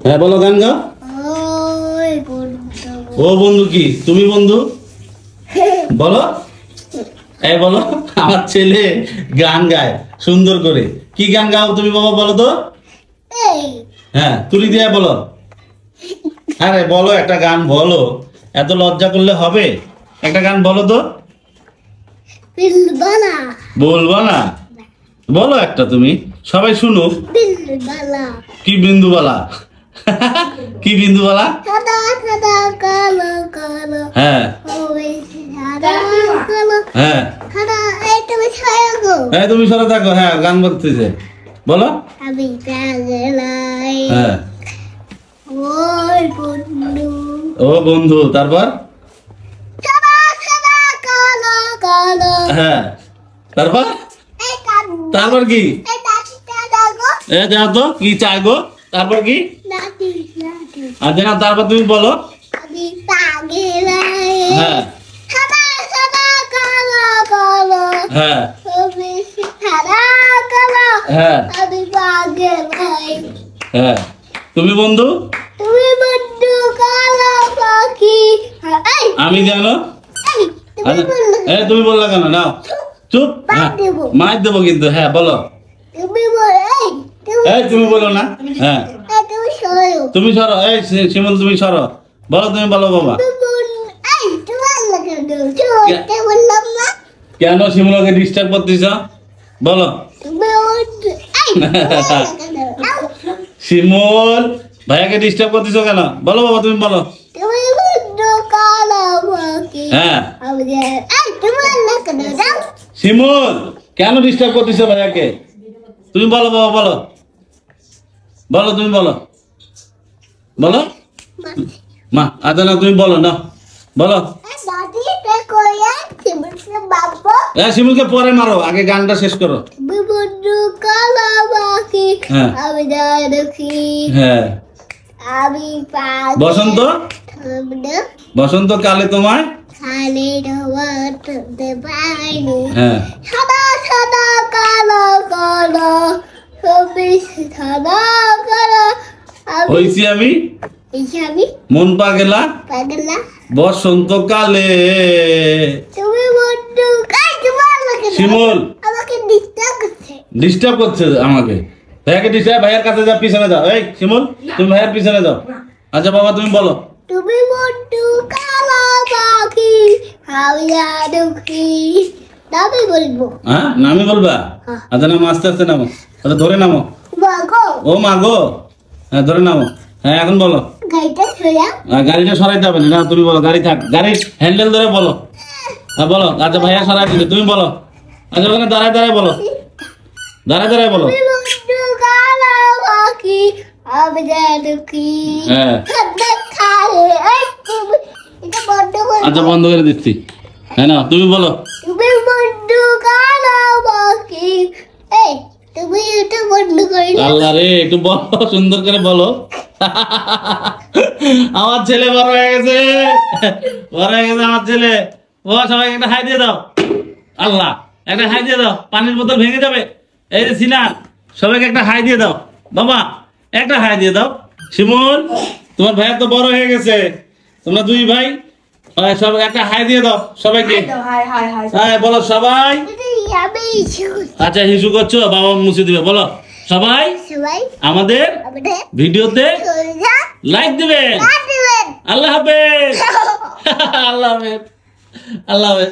হ্যাঁ বলো, গান গাও। ও বন্ধু, কি তুমি বন্ধু? বলো, এই বলো, আমার ছেলে গান গায় সুন্দর করে। কি গান গাও তুমি বাবা, বলো তো। হ্যাঁ, তুলি দিয়ে বলো। আরে বলো, একটা গান বলো, এত লজ্জা করলে হবে? একটা গান বলো তো। বলবো না? বলো একটা, তুমি সবাই শুনুক। কি বিন্দুবালা? কি বিন্দুবালা? হ্যাঁ হ্যাঁ, তুমি সরে থাকো। হ্যাঁ, গান বলতেছে, বলো। হ্যাঁ, ও বন্ধু, তারপর? হ্যাঁ, তারপর? তারপর কি? তো কি চাই গো? তারপর কি? আচ্ছা না, তারপর তুমি বলো। হ্যাঁ হ্যাঁ হ্যাঁ হ্যাঁ, তুমি বন্ধু। আমি জানো। তুমি বললা কেন? নাও চুপ, মার দেবো কিন্তু। হ্যাঁ বলো। তুমি বলো না। হ্যাঁ, তুমি সরো। এই শিমুল, তুমি সরো। বলো, তুমি বলো বাবা। কেন শিমুলকে ডিস্টার্ব করতেছ? বলো। শিমুল ভাইয়াকে ডিস্টার্ব করতেছ কেন? বলো বাবা, তুমি বলো। হ্যাঁ, শিমুল কেন ডিস্টার্ব করতেছ ভাইয়াকে? তুমি বলো বাবা, বলো। বলো, তুমি বলো। বলো মা। আচ্ছা না, তুমি বলো না, বলো। শিমুলকে পরে মারো, আগে গানটা শেষ করো। হ্যাঁ, বসন্ত, বসন্ত কালে তোমায়। হ্যাঁ, হইছি আমি মন পাগলা বসন্ত কালে। শিমুল ডিস্টার্ব করছে আমাকে। ভাইয়াকে ডিস্টার্ব, ভাইয়ার কাছে যাও, পিছনে যাও। এই শিমুল, তুমি ভাইয়ার পিছনে যাও। আচ্ছা বাবা, তুমি বলো। হ্যাঁ, নামি বলবা? আচ্ছা নামো, আস্তে আস্তে নামো। আচ্ছা, ধরে নামো। ও মা গো। হ্যাঁ, ধরে নামো। হ্যাঁ, এখন বলো। গাড়িটা সরাইতে হবে না, তুমি বলো। গাড়ি থাক, গাড়ির হ্যান্ডেল ধরে বলো। হ্যাঁ বলো। আচ্ছা ভাইয়া সরাই দিলে, তুমি বলো। আচ্ছা ওখানে দাঁড়ায় দাঁড়ায় বলো, দাঁড়ায় দাঁড়ায় বলো। হ্যাঁ, আচ্ছা বন্ধ করে দিচ্ছি। হ্যাঁ না, তুমি বলো। আল্লাহ রে, একটু বলো, সুন্দর করে বলো। আমার ছেলে বড় হয়ে গেছে, বড় হয়ে গেছে আমার ছেলে। ও সবাই একটা হাই দিয়ে দাও। আল্লাহ, একটা হাই দিয়ে দাও, পানির বোতল ভেঙে যাবে। এই যে সিনার, সবাইকে একটা হাই দিয়ে দাও বাবা, একটা হাই দিয়ে দাও। শিমুল, তোমার ভাইয়া তো বড় হয়ে গেছে, তোমরা দুই ভাই সব একটা হাই দিয়ে দাও সবাইকে। হ্যাঁ বলো সবাই। আচ্ছা, হিসু করছো, বাবা মুছে দিবে। বলো সবাই আমাদের ভিডিওতে লাইক দিবেন। আল্লাহ হাফেজ। আল্লাহ হাফেজ। আল্লাহ হাফেজ।